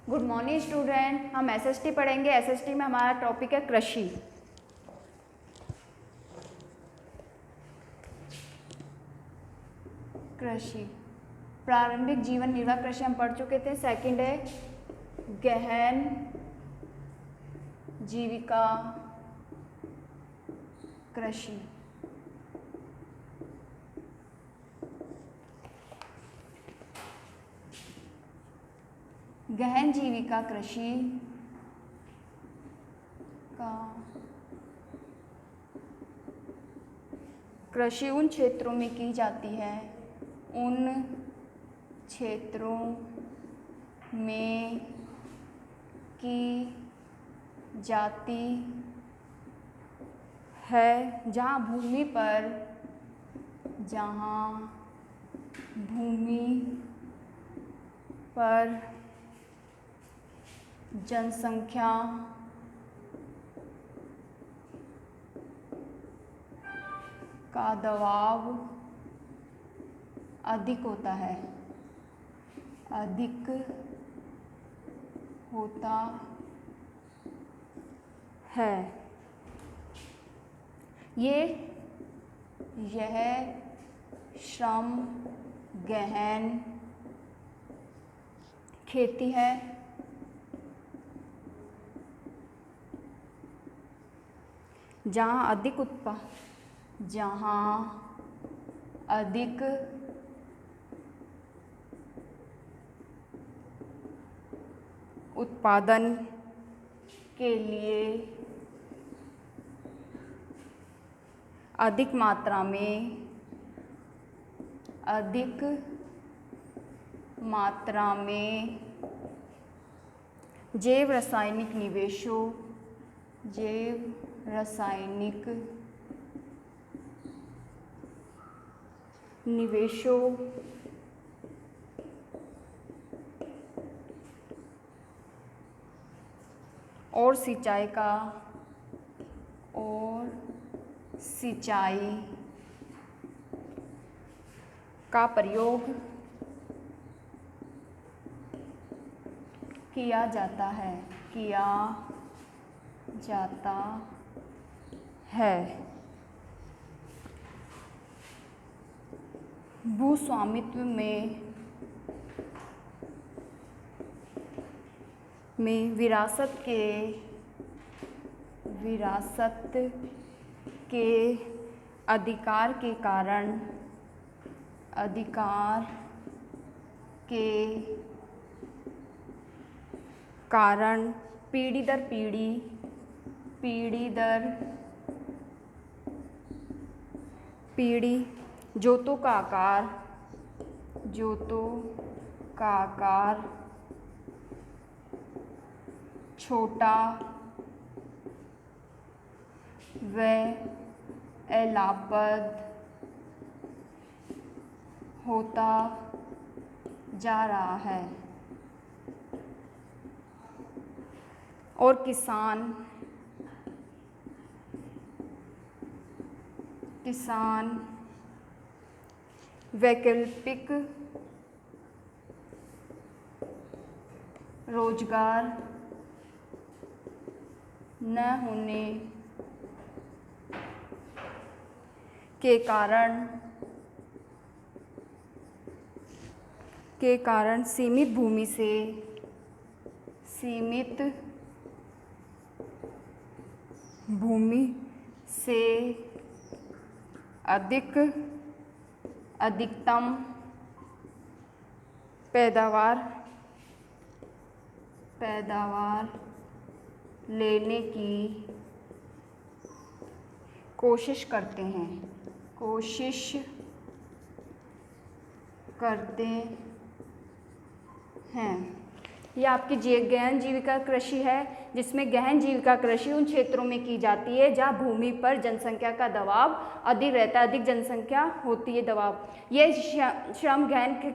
Good morning student. हम SST पढ़ेंगे। SST में हमारा टॉपिक है कृषि। कृषि प्रारंभिक जीवन निर्वाह कृषि हम पढ़ चुके थे। सेकंड है गहन जीविका कृषि। गहन जीविका कृषि का कृषि उन क्षेत्रों में की जाती है, उन क्षेत्रों में की जाती है जहाँ भूमि पर जनसंख्या का दबाव अधिक होता है, यह श्रम गहन खेती है। जहाँ अधिक उत्पादन के लिए अधिक मात्रा में जैव रासायनिक निवेशों और सिंचाई का प्रयोग किया जाता है। भूस्वामित्व में विरासत के अधिकार के कारण पीढ़ी दर पीढ़ी जोतों का आकार छोटा व एलापद होता जा रहा है और किसान वैकल्पिक रोजगार न होने के कारण सीमित भूमि से अधिकतम पैदावार लेने की कोशिश करते हैं। ये आपकी गहन जीविका कृषि है, जिसमें गहन जीविका कृषि उन क्षेत्रों में की जाती है जहाँ भूमि पर जनसंख्या का दबाव अधिक रहता है, अधिक जनसंख्या होती है दबाव। ये श्रम गहन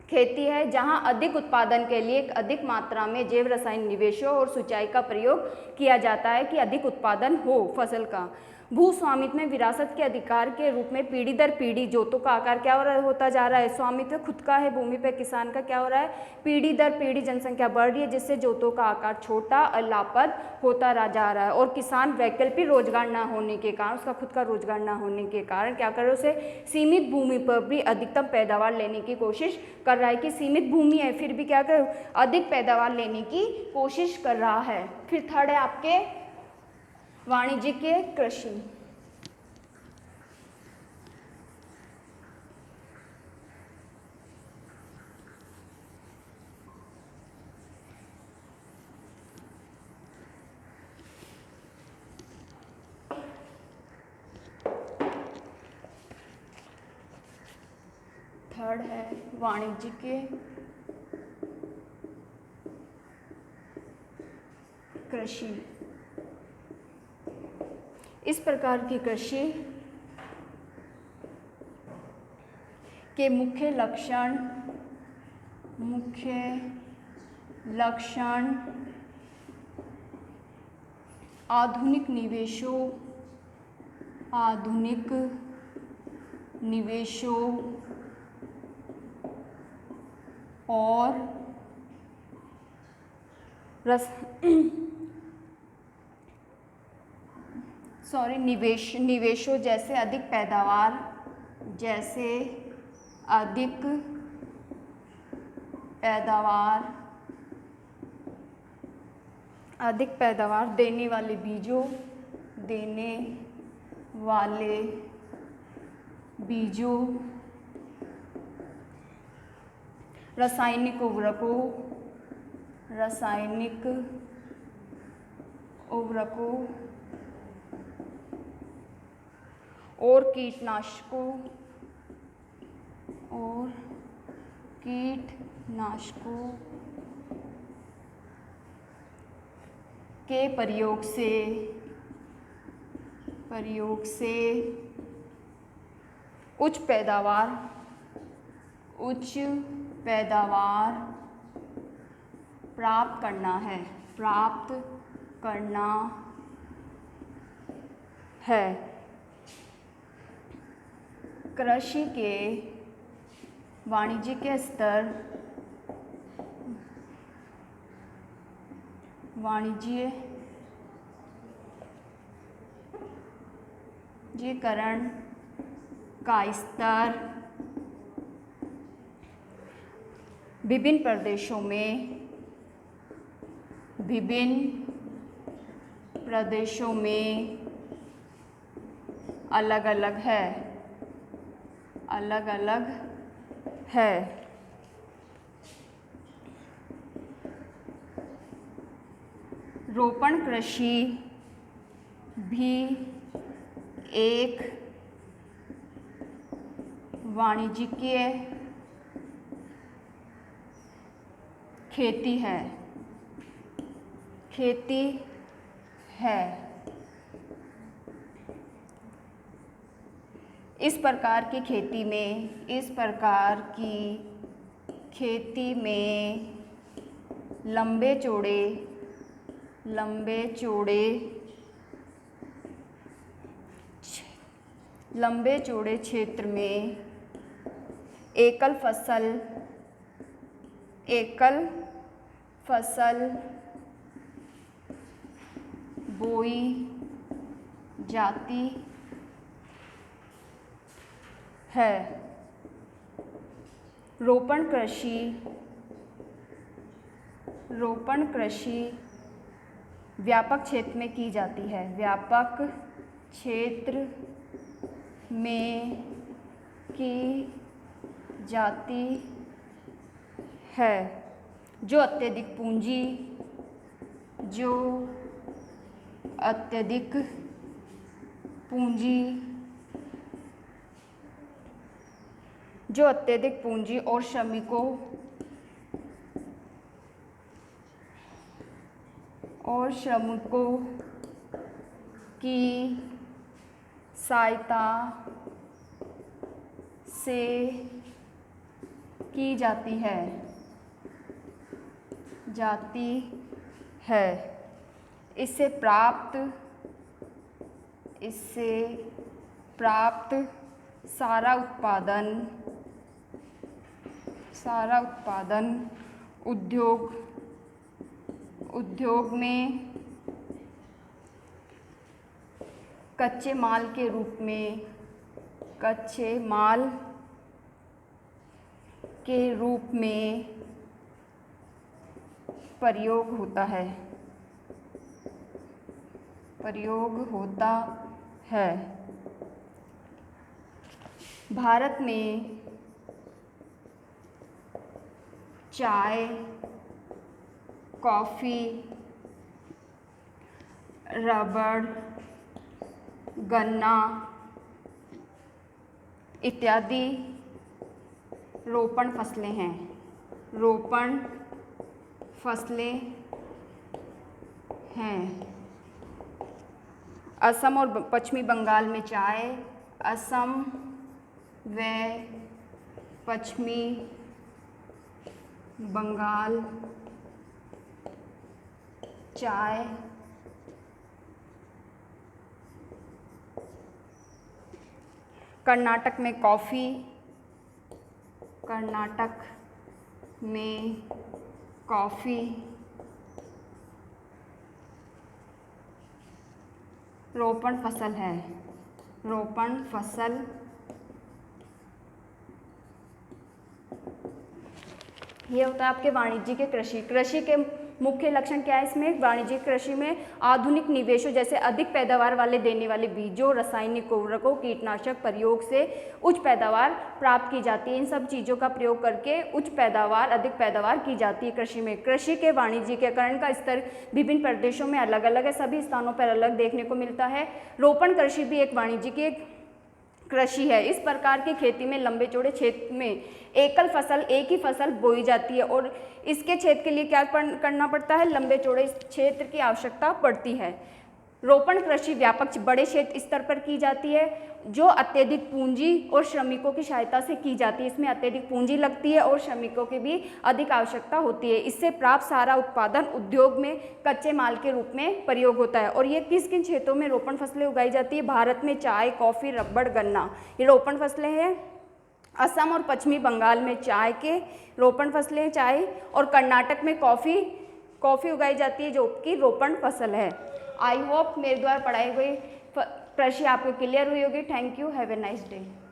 खेती है जहाँ अधिक उत्पादन के लिए अधिक मात्रा में जैव रासायनिक निवेशों और सिंचाई का प्रयोग किया जाता है कि अधिक उत्पादन हो फसल का। भू स्वामित्व में विरासत के अधिकार के रूप में पीढ़ी दर पीढ़ी जोतों का आकार क्या होता जा रहा है। स्वामित्व खुद का है भूमि पर किसान का, क्या हो रहा है, पीढ़ी दर पीढ़ी जनसंख्या बढ़ रही है, जिससे जोतों का आकार छोटा और लापत होता जा रहा है। और किसान वैकल्पिक रोजगार न होने के कारण, उसका खुद का रोजगार न होने के कारण क्या कर रहे हैं, उसे सीमित भूमि पर भी अधिकतम पैदावार लेने की कोशिश कर रहा है। कि सीमित भूमि है फिर भी क्या कर, अधिक पैदावार लेने की कोशिश कर रहा है। फिर थर्ड है आपके वाणिज्यिक कृषि। थर्ड है वाणिज्यिक कृषि। इस प्रकार की कृषि के मुख्य लक्षण आधुनिक निवेशों और निवेशों जैसे अधिक पैदावार देने वाले बीजों, रासायनिक उर्वरकों और कीटनाशकों के प्रयोग से उच्च पैदावार प्राप्त करना है। कृषि के वाणिज्यिक स्तर, वाणिज्यिकरण का स्तर विभिन्न प्रदेशों में अलग अलग है। रोपण कृषि भी एक वाणिज्यिक खेती है। इस प्रकार की खेती में लंबे चौड़े क्षेत्र में एकल फसल बोई जाती है। रोपण कृषि व्यापक क्षेत्र में की जाती है, जो अत्यधिक पूंजी और श्रमिकों की सहायता से की जाती है। इससे प्राप्त इससे प्राप्त सारा उत्पादन उद्योग में कच्चे माल के रूप में प्रयोग होता है। भारत में चाय, कॉफ़ी, रबड़, गन्ना इत्यादि रोपण फसलें हैं। असम और पश्चिमी बंगाल में चाय, असम व पश्चिमी बंगाल चाय, कर्नाटक में कॉफ़ी रोपण फसल है। ये होता है आपके वाणिज्यिक कृषि के मुख्य लक्षण क्या है इसमें? वाणिज्यिक कृषि में आधुनिक निवेशों जैसे अधिक पैदावार देने वाले बीजों, रासायनिक उर्वरकों, कीटनाशक प्रयोग से उच्च पैदावार प्राप्त की जाती है। इन सब चीज़ों का प्रयोग करके अधिक पैदावार की जाती है कृषि में। कृषि के वाणिज्यिकरण का स्तर विभिन्न प्रदेशों में अलग अलग है, सभी स्थानों पर अलग देखने को मिलता है। रोपण कृषि भी एक वाणिज्यिक कृषि है। इस प्रकार की खेती में लंबे चौड़े क्षेत्र में एक ही फसल बोई जाती है और इसके क्षेत्र के लिए क्या करना पड़ता है? लंबे चौड़े क्षेत्र की आवश्यकता पड़ती है। रोपण कृषि व्यापक बड़े क्षेत्र स्तर पर की जाती है जो अत्यधिक पूंजी और श्रमिकों की सहायता से की जाती है। इसमें अत्यधिक पूंजी लगती है और श्रमिकों की भी अधिक आवश्यकता होती है। इससे प्राप्त सारा उत्पादन उद्योग में कच्चे माल के रूप में प्रयोग होता है। और ये किन किन क्षेत्रों में रोपण फसलें उगाई जाती है? भारत में चाय, कॉफ़ी, रबड़, गन्ना ये रोपण फसलें हैं। असम और पश्चिमी बंगाल में चाय के रोपण फसलें चाय और कर्नाटक में कॉफ़ी उगाई जाती है जो कि रोपण फसल है। आई होप मेरे द्वारा पढ़ाई हुई कृषि आपको क्लियर हुई होगी। Thank you, have a nice day.